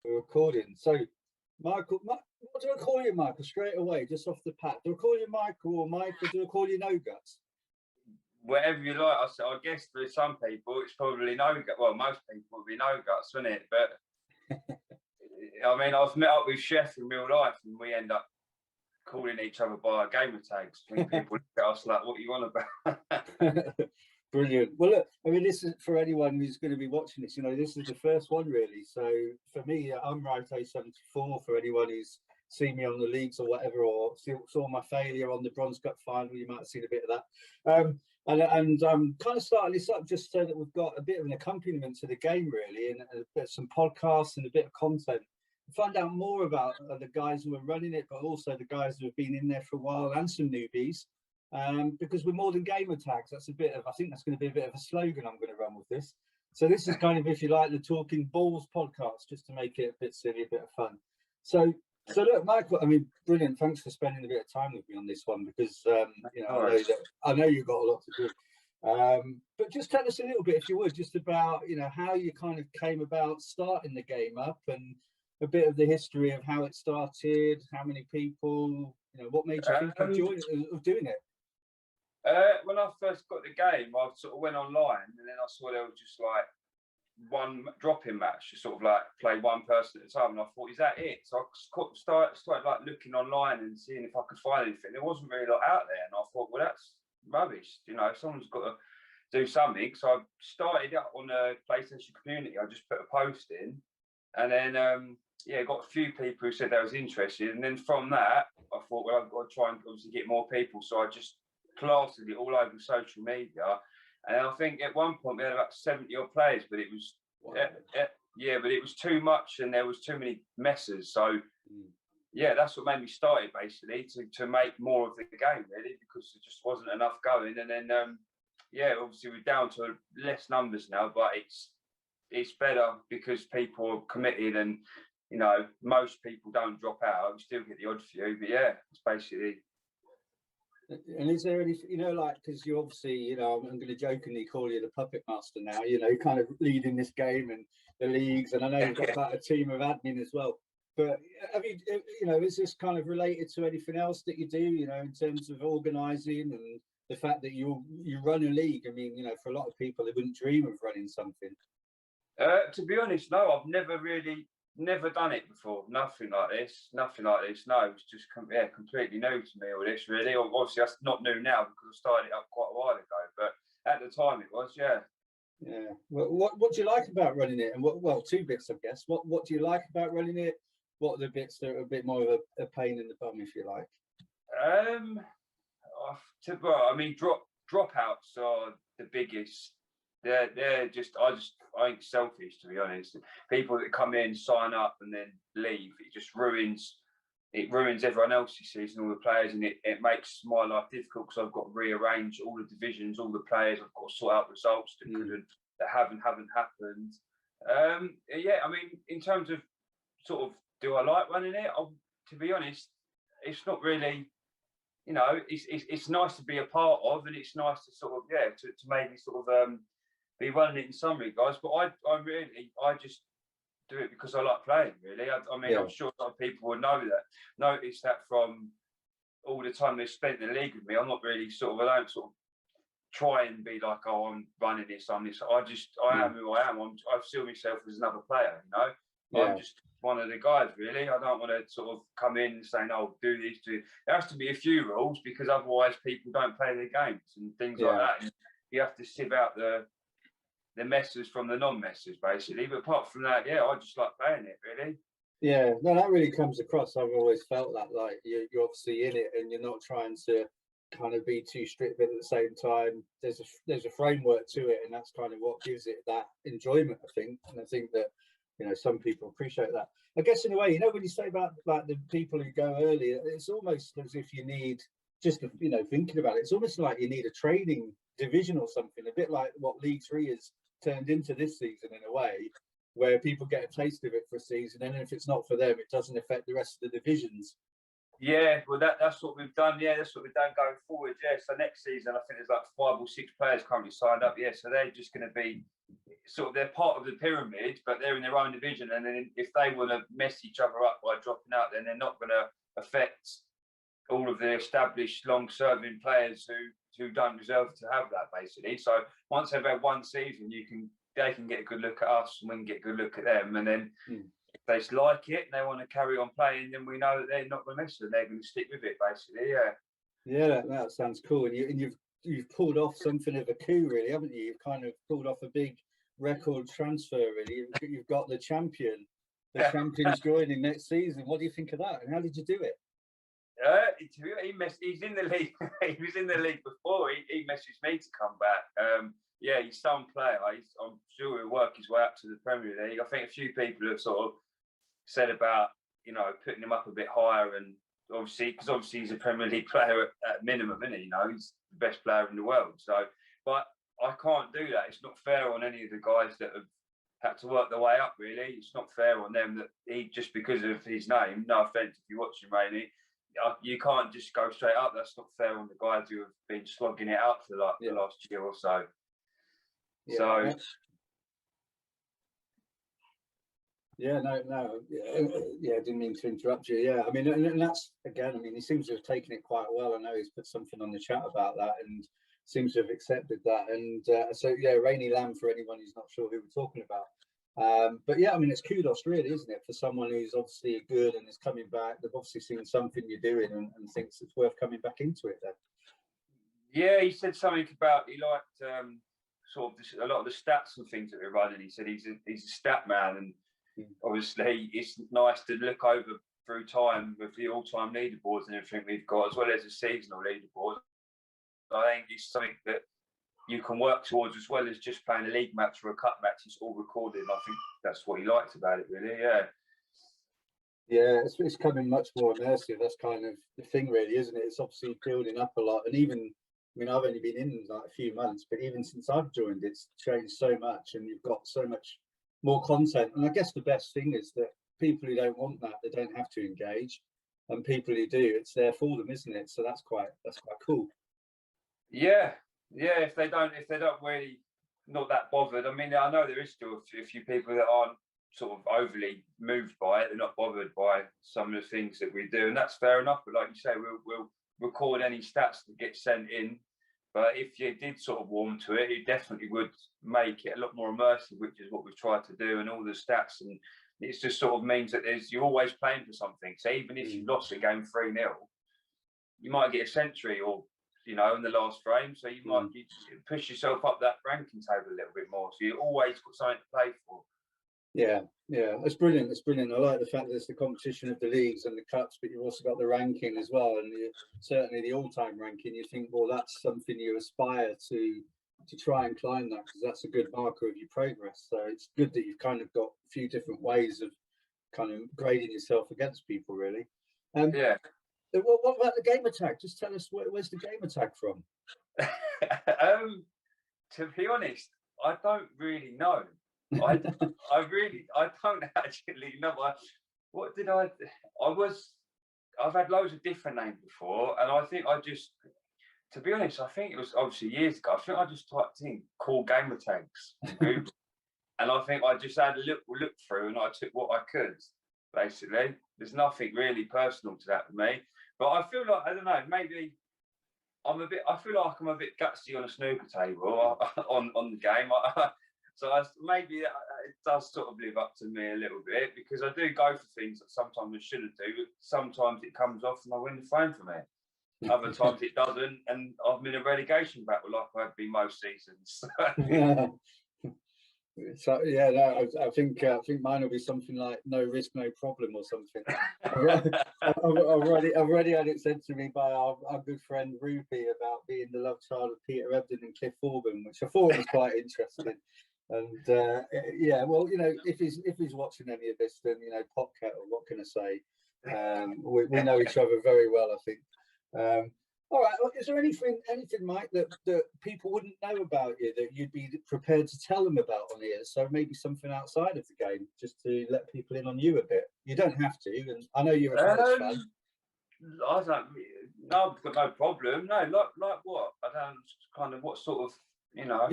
We're recording. So, Michael, what do I call you, Michael, straight away, just off the pat? Do I call you Michael, or Michael, do I call you No Guts? Whatever you like. I guess for some people, it's probably No Guts. Well, most people would be No Guts, wouldn't it? But, I mean, I've met up with Chef in real life, and we end up calling each other by our gamer tags. I think people look at us like, what are you on about? Brilliant. Well, look, I mean, this is for anyone who's going to be watching this, you know, this is the first one really. So for me, I'm Wrighto74. For anyone who's seen me on the leagues or whatever, or saw my failure on the Bronze Cup final, you might have seen a bit of that. And I'm kind of starting this up just so that we've got a bit of an accompaniment to the game really, and a bit, some podcasts and a bit of content. Find out more about the guys who are running it, but also the guys who have been in there for a while, and some newbies. Because we're more than gamer tags. That's a bit of, I think that's going to be a bit of a slogan I'm going to run with this. So this is kind of, if you like, the Talking Balls podcast, just to make it a bit silly, a bit of fun. So look, Michael, I mean, brilliant. Thanks for spending a bit of time with me on this one, because you know, I know you've got a lot to do. But just tell us a little bit, if you would, just about, you know, how you kind of came about starting the game up, and a bit of the history of how it started, how many people, you know, what made you think of doing it? When I first got the game, I sort of went online, and then I saw there was just like one drop-in match, to sort of like play one person at a time, and I thought, is that it? So I started like looking online and seeing if I could find anything. There wasn't really a lot out there, and I thought, well, that's rubbish. You know, someone's got to do something. So I started up on the PlayStation community. I just put a post in, and then yeah, got a few people who said they was interested, and then from that, I thought, well, I've got to try and obviously get more people. So I just plastered it all over social media, and I think at one point we had about 70 odd players, but it was yeah, but it was too much, and there was too many messes. So yeah, that's what made me start it, basically, to make more of the game really, because there just wasn't enough going. And then yeah, obviously we're down to less numbers now, but it's better because people are committed, and you know, most people don't drop out. We still get the odd few, but yeah, it's basically. And is there any, you know, like, because you obviously, you know, I'm going to jokingly call you the puppet master now, you know, kind of leading this game and the leagues, and I know you've got about a team of admin as well. But have you, you know, is this kind of related to anything else that you do, you know, in terms of organising and the fact that you run a league? I mean, you know, for a lot of people, they wouldn't dream of running something. To be honest, no, I've never done it before. Nothing like this. No, it's just completely new to me, all this really. Obviously that's not new now, because I started it up quite a while ago, but at the time it was. Yeah. Well, what do you like about running it? And well, two bits, I guess. What do you like about running it? What are the bits that are a bit more of a pain in the bum, if you like? Well, I mean, dropouts are the biggest. They're just, I think selfish, to be honest. People that come in, sign up, and then leave, it just ruins everyone else's season, all the players, and it makes my life difficult, because I've got to rearrange all the divisions, all the players. I've got to sort out results that haven't happened. Yeah, I mean, in terms of sort of, do I like running it? To be honest, it's not really. You know, it's nice to be a part of, and it's nice to sort of, yeah, to maybe sort of be running it in some regards. But I just do it because I like playing, really. I mean, yeah. I'm sure a lot of people would notice that from all the time they've spent in the league with me. I'm not really I don't sort of try and be like, oh, I'm running this, I'm this. I am who I am. I feel myself as another player, you know. Yeah. I'm just one of the guys, really. I don't want to sort of come in saying, oh, do this, do it. There has to be a few rules, because otherwise people don't play their games and things like that. And you have to sieve out the messes from the non-messes, basically. But apart from that, yeah, I just like playing it, really. Yeah, no, that really comes across. I've always felt that, like, you're obviously in it, and you're not trying to kind of be too strict, but at the same time, there's a framework to it, and that's kind of what gives it that enjoyment, I think. And I think that, you know, some people appreciate that. I guess in a way, you know, when you say about like the people who go early, it's almost as if you need, just, you know, thinking about it, it's almost like you need a training division or something, a bit like what League 3 has turned into this season, in a way, where people get a taste of it for a season, and if it's not for them, it doesn't affect the rest of the divisions. Yeah, well, that's what we've done. Yeah, that's what we've done going forward. Yeah, so next season, I think there's like 5 or 6 players currently signed up. Yeah, so they're just going to be sort of they're part of the pyramid, but they're in their own division. And then if they want to mess each other up by dropping out, then they're not going to affect all of the established, long-serving players who don't deserve to have that, basically. So once they've had one season, they can get a good look at us, and we can get a good look at them. And then if they like it and they want to carry on playing, then we know that they're not going to mess with it. They're going to stick with it, basically. Yeah. Yeah, that sounds cool. And you've pulled off something of a coup, really, haven't you? You've kind of pulled off a big record transfer, really. You've got the champion. The champion's joining next season. What do you think of that? And how did you do it? He's in the league. He was in the league before. He messaged me to come back. Yeah, he's some player. I'm sure he'll work his way up to the Premier League. I think a few people have sort of said about, you know, putting him up a bit higher, and obviously he's a Premier League player at minimum, isn't he? You know, he's the best player in the world. So, but I can't do that. It's not fair on any of the guys that have had to work their way up. Really, it's not fair on them that he, just because of his name. No offense if you're watching, Rainey, you can't just go straight up. That's not fair on the guys who have been slogging it out for the last year or so. Yeah, so I didn't mean to interrupt you. Yeah, I mean, and that's, again, I mean, he seems to have taken it quite well. I know he's put something on the chat about that and seems to have accepted that. And so, yeah, Rainy Lamb, for anyone who's not sure who we're talking about. But yeah, I mean, it's kudos, really, isn't it, for someone who's obviously good and is coming back. They've obviously seen something you're doing and thinks it's worth coming back into it then. Yeah, he said something about he liked sort of a lot of the stats and things that we're running. He said he's a stat man, and obviously it's nice to look over through time with the all-time leaderboards and everything we've got, as well as the seasonal leaderboards. I think it's something that you can work towards, as well as just playing a league match or a cup match. It's all recorded. I think that's what he liked about it, really. Yeah, it's becoming much more immersive. That's kind of the thing, really, isn't it? It's obviously building up a lot, and even, I mean, I've only been in like a few months, but even since I've joined, it's changed so much, and you've got so much more content. And I guess the best thing is that people who don't want that, they don't have to engage, and people who do, it's there for them, isn't it? So that's quite cool. Yeah. If they don't really, not that bothered. I mean, I know there is still a few people that aren't sort of overly moved by it. They're not bothered by some of the things that we do, and that's fair enough. But like you say, we'll record any stats that get sent in. But if you did sort of warm to it, it definitely would make it a lot more immersive, which is what we've tried to do, and all the stats. And it just sort of means that you're always playing for something. So even if you lost a game 3-0, you might get a century, or, you know, in the last frame. So you might push yourself up that ranking table a little bit more. So you always got something to play for. Yeah, it's brilliant. It's brilliant. I like the fact that there's the competition of the leagues and the cups, but you've also got the ranking as well, and certainly the all-time ranking. You think, well, that's something you aspire to try and climb that, because that's a good marker of your progress. So it's good that you've kind of got a few different ways of kind of grading yourself against people, really. Yeah. What about the gamer tag? Just tell us, where's the gamer tag from? To be honest, I don't really know. I don't actually know. I've had loads of different names before, and I think to be honest, I think it was obviously years ago. I think I just typed in cool gamer tags on Google, and I think I just had a look through, and I took what I could. Basically, there's nothing really personal to that for me. But I feel like, I don't know, maybe I feel like I'm a bit gutsy on a snooker table on the game. So maybe it does sort of live up to me a little bit, because I do go for things that sometimes I shouldn't do. But sometimes it comes off and I win the frame for me. Other times it doesn't, and I'm in a relegation battle like I've been most seasons. So yeah, no, I think mine will be something like no risk, no problem, or something. I've already had it said to me by our good friend Ruby about being the love child of Peter Ebdon and Cliff Orban, which I thought was quite interesting. And yeah, well, you know, if he's watching any of this, then, you know, Popcat, or what can I say? We know each other very well, I think. All right. Is there anything, Mike, that people wouldn't know about you that you'd be prepared to tell them about on here? So maybe something outside of the game, just to let people in on you a bit. You don't have to, and I know you're a college fan. I don't. No, I've got no problem. No, like what? I don't kind of what sort of you know,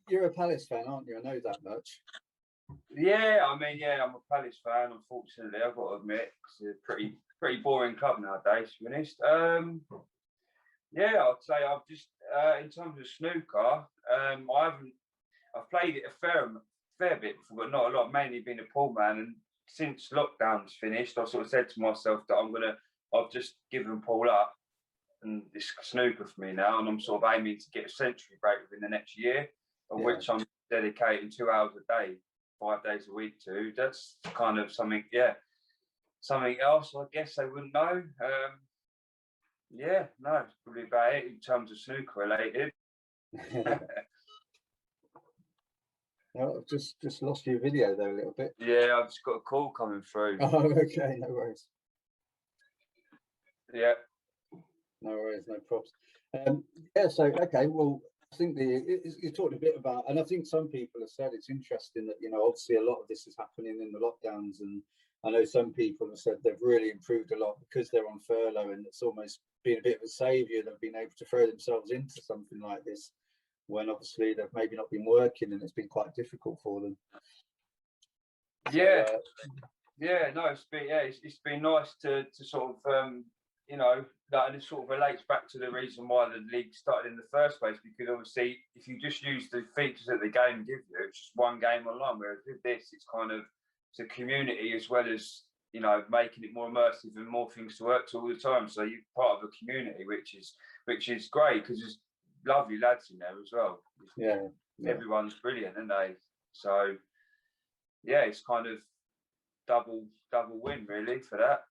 you're a Palace fan, aren't you? I know that much. Yeah, I mean, yeah, I'm a Palace fan. Unfortunately, I've got to admit, it's a pretty boring club nowadays, to be honest. Yeah, I'd say I've just in terms of snooker, I've played it a fair bit before, but not a lot. Mainly been a pool man, and since lockdown's finished, I sort of said to myself that I've just given pool up, and it's snooker for me now, and I'm sort of aiming to get a century break within the next year, of which I'm dedicating 2 hours a day, 5 days a week to. That's kind of something else. I guess they wouldn't know. Yeah, no, it's probably about it in terms of snooker related. No, I've just lost your video there a little bit. Yeah, I've just got a call coming through. Oh, okay, no worries. Yeah. No worries, no props. Yeah, so okay, well, I think you talked a bit about, and I think some people have said it's interesting that, you know, obviously a lot of this is happening in the lockdowns, and I know some people have said they've really improved a lot because they're on furlough, and it's almost been a bit of a saviour. They've been able to throw themselves into something like this when obviously they've maybe not been working and it's been quite difficult for them. Yeah, no, it's been nice to sort of you know, that, and it sort of relates back to the reason why the league started in the first place, because obviously if you just use the features that the game gives you, it's just one game online, whereas with this it's a community, as well as, you know, making it more immersive and more things to work to all the time. So you're part of a community, which is great, because there's lovely lads in there as well. Yeah. Everyone's brilliant, aren't they? So yeah, it's kind of double win really for that.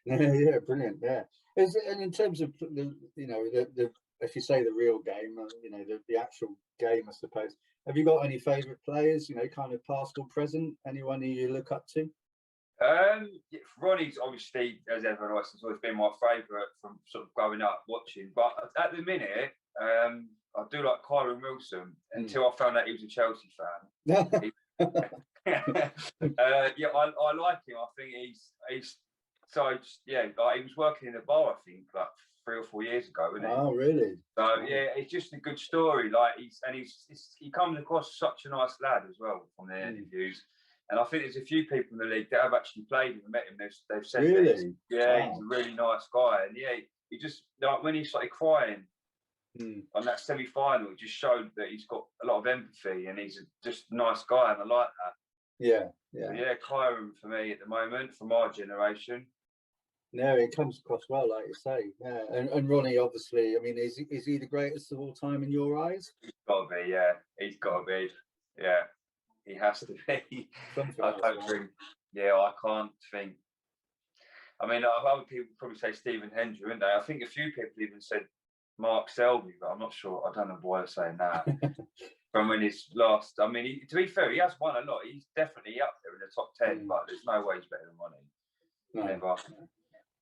Yeah, brilliant. Yeah, and in terms of the, you know, the if you say the real game, you know, the actual game, I suppose. Have you got any favourite players? You know, kind of past or present? Anyone who you look up to? Ronnie's obviously, as everyone else, has always been my favourite from sort of growing up watching. But at the minute, I do like Kyron Wilson until I found out he was a Chelsea fan. Yeah, I like him. I think he's so yeah. Like, he was working in a bar, I think, like 3 or 4 years ago, wasn't he? Oh, really? So yeah, it's just a good story. Like he comes across such a nice lad as well from the interviews. And I think there's a few people in the league that have actually played him and met him. They've said really? that he's a really nice guy. And yeah, he just, like, when he started crying on that semi-final, it just showed that he's got a lot of empathy, and he's just a nice guy, and I like that. Yeah. So yeah, Kyron for me at the moment, from our generation. No, it comes across well, like you say. Yeah, and Ronnie, obviously, I mean, is he the greatest of all time in your eyes? He's got to be, yeah. He's got to be, yeah. He has to be. I can't think. I mean, other people probably say Stephen Hendry, wouldn't they? I think a few people even said Mark Selby, but I'm not sure. I don't know why they're saying that. From when he's last, I mean, to be fair, he has won a lot. He's definitely up there in the top 10, but there's no way he's better than Ronnie. Never.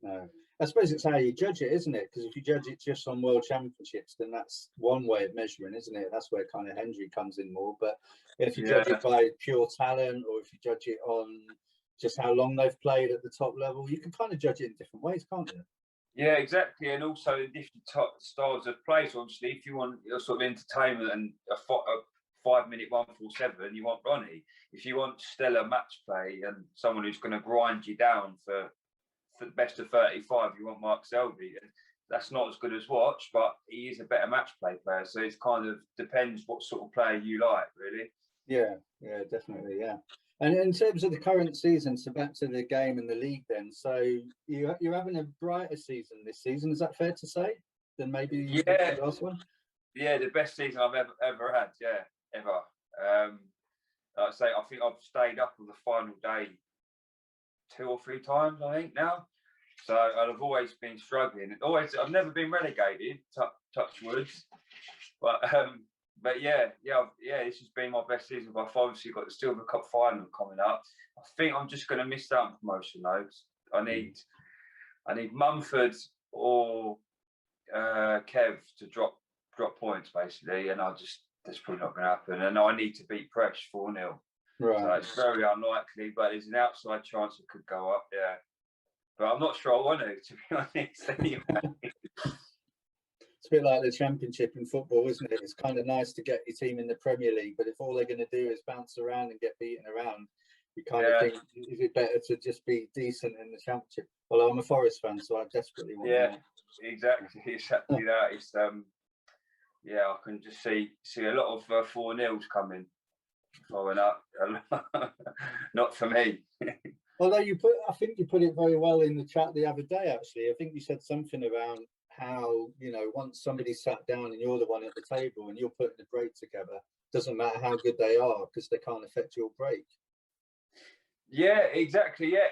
No. I suppose it's how you judge it, isn't it? Because if you judge it just on world championships, then that's one way of measuring, isn't it? That's where kind of Hendry comes in more. But if you judge it by pure talent, or if you judge it on just how long they've played at the top level, you can kind of judge it in different ways, can't you? Yeah, exactly. And also in different styles of play. So obviously, if you want your sort of entertainment and a 5-minute 147, you want Ronnie. If you want stellar match play and someone who's going to grind you down for the best of 35, you want Mark Selby. And that's not as good as Watch, but he is a better match play player. So it kind of depends what sort of player you like, really. Yeah, definitely, yeah. And in terms of the current season, so back to the game and the league then. So you're having a brighter season this season, is that fair to say, than maybe the last one? Yeah, the best season I've ever had, ever. Like I say, I think I've stayed up on the final day 2 or 3 times, I think, now. So I've always been struggling. I've never been relegated, touch woods. But yeah, this has been my best season. But I've obviously got the Silver Cup final coming up. I think I'm just going to miss out on promotion, though. I need Mumford or Kev to drop points, basically, and that's probably not going to happen. And I need to beat Presh 4-0. Right. So it's very unlikely, but there's an outside chance it could go up. Yeah, but I'm not sure I want to be honest. Anyway. bit like the Championship in football, isn't it? It's kind of nice to get your team in the Premier League, but if all they're going to do is bounce around and get beaten around, you kind of think, is it better to just be decent in the Championship? Well, I'm a Forest fan, so I desperately want that. Exactly that. It's I can just see a lot of 4-0s coming up. Not for me. Although I think you put it very well in the chat the other day. Actually, I think you said something around how, you know, once somebody sat down and you're the one at the table and you're putting the break together, doesn't matter how good they are because they can't affect your break. Yeah, exactly. Yeah,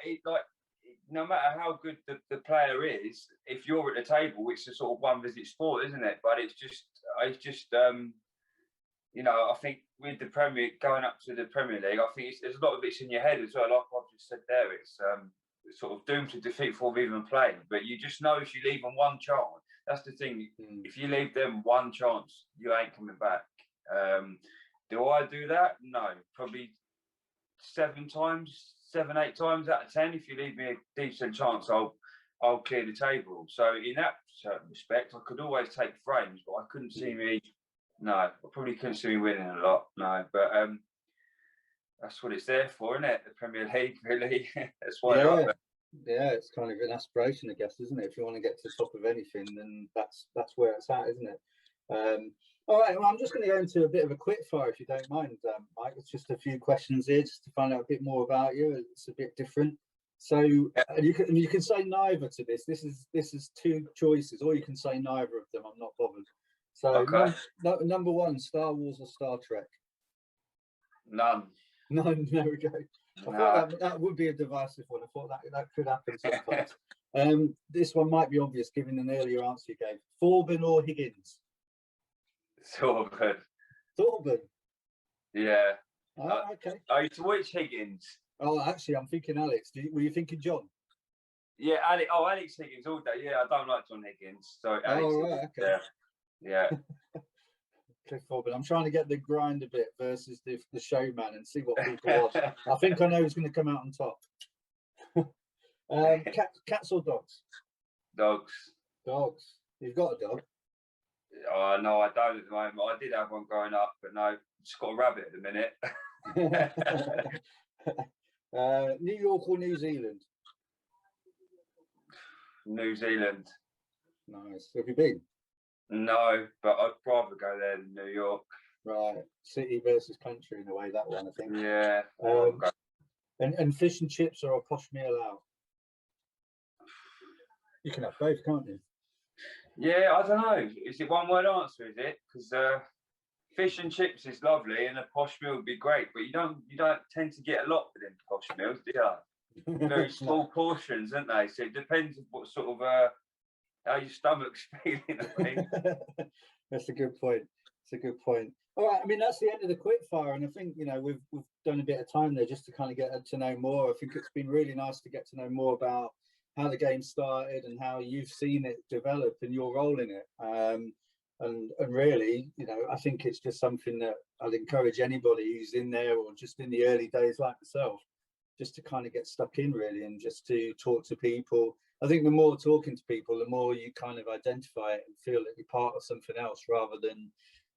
no matter how good the player is, if you're at the table, it's a sort of one visit sport, isn't it? But it's just you know, I think with the going up to the Premier League, I think there's a lot of it's in your head as well. Like I've just said there, it's sort of doomed to defeat before we've even played. But you just know if you leave them one chance, that's the thing. If you leave them one chance, you ain't coming back. Do I do that? No, probably 7, 8 times out of 10. If you leave me a decent chance, I'll clear the table. So in that certain respect, I could always take frames, but I couldn't see me. No, I probably couldn't see me winning a lot. No, but that's what it's there for, isn't it? The Premier League, really. That's why. Yeah, it's kind of an aspiration, I guess, isn't it? If you want to get to the top of anything, then that's where it's at, isn't it? All right, well, I'm just going to go into a bit of a quick fire, if you don't mind, Mike. It's just a few questions here, just to find out a bit more about you. It's a bit different. So and you can say neither to this. This is 2 choices, or you can say neither of them. I'm not bothered. So number 1, Star Wars or Star Trek? None. None. There we go. I thought that would be a divisive one. I thought that could happen sometimes. This one might be obvious given an earlier answer you gave. Thorburn or Higgins? Thorburn. Thorburn? Yeah. Oh, okay. To which Higgins? Oh, actually, I'm thinking Alex. Were you thinking John? Yeah, Alex Higgins all day. Yeah, I don't like John Higgins. So Alex right, okay. Yeah. Cliff Thorburn. I'm trying to get the grind a bit versus the showman and see what people watch. I think I know who's going to come out on top. Cats or dogs? Dogs. Dogs. You've got a dog? Oh, no, I don't at the moment. I did have one growing up, but no, just got a rabbit at the minute. New York or New Zealand? New Zealand. Nice. Have you been? No, but I'd rather go there than New York. Right. City versus country in a way, that one, I think. Yeah. And fish and chips or a posh meal out? You can have both, can't you? Yeah, I don't know. Is it one word answer, is it? Because fish and chips is lovely and a posh meal would be great, but you don't tend to get a lot within posh meals, do you? Very small portions, aren't they? So it depends on what sort of how your stomach's feeling, I think. That's a good point. It's a good point. All right, I mean, that's the end of the quick fire, and I think, you know, we've done a bit of time there just to kind of get to know more. I think it's been really nice to get to know more about how the game started and how you've seen it develop and your role in it. And really, you know, I think it's just something that I'd encourage anybody who's in there or just in the early days like myself, just to kind of get stuck in really and just to talk to people. I think the more talking to people, the more you kind of identify it and feel that you're part of something else rather than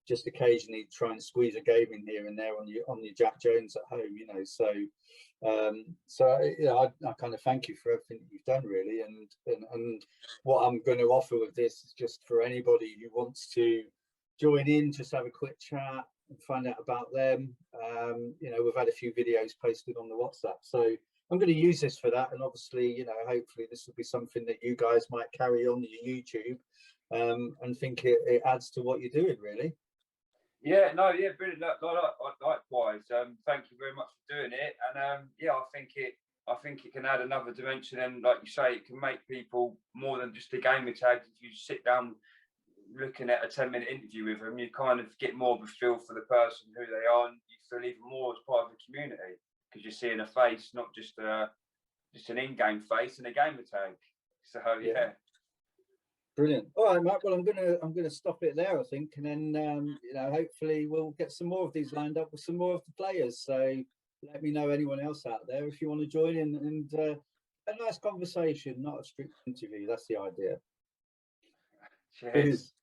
just occasionally try and squeeze a game in here and there on your Jack Jones at home, you know. So I kind of thank you for everything that you've done really, and what I'm going to offer with this is just for anybody who wants to join in, just have a quick chat and find out about them. You know, we've had a few videos posted on the WhatsApp, so I'm going to use this for that, and obviously, you know, hopefully this will be something that you guys might carry on your YouTube, and think it adds to what you're doing really. Yeah, no, yeah, brilliant. Likewise, thank you very much for doing it, and yeah, I think it can add another dimension, and like you say, it can make people more than just a gamer tag. If you sit down looking at a 10-minute interview with them, you kind of get more of a feel for the person, who they are, and you feel even more as part of the community because you're seeing a face, not just an in-game face and a gamer tag. So yeah. Brilliant. All right, Matt. Well, I'm gonna stop it there, I think, and then you know, hopefully we'll get some more of these lined up with some more of the players. So let me know anyone else out there if you want to join in, and a nice conversation, not a strict interview. That's the idea. Cheers.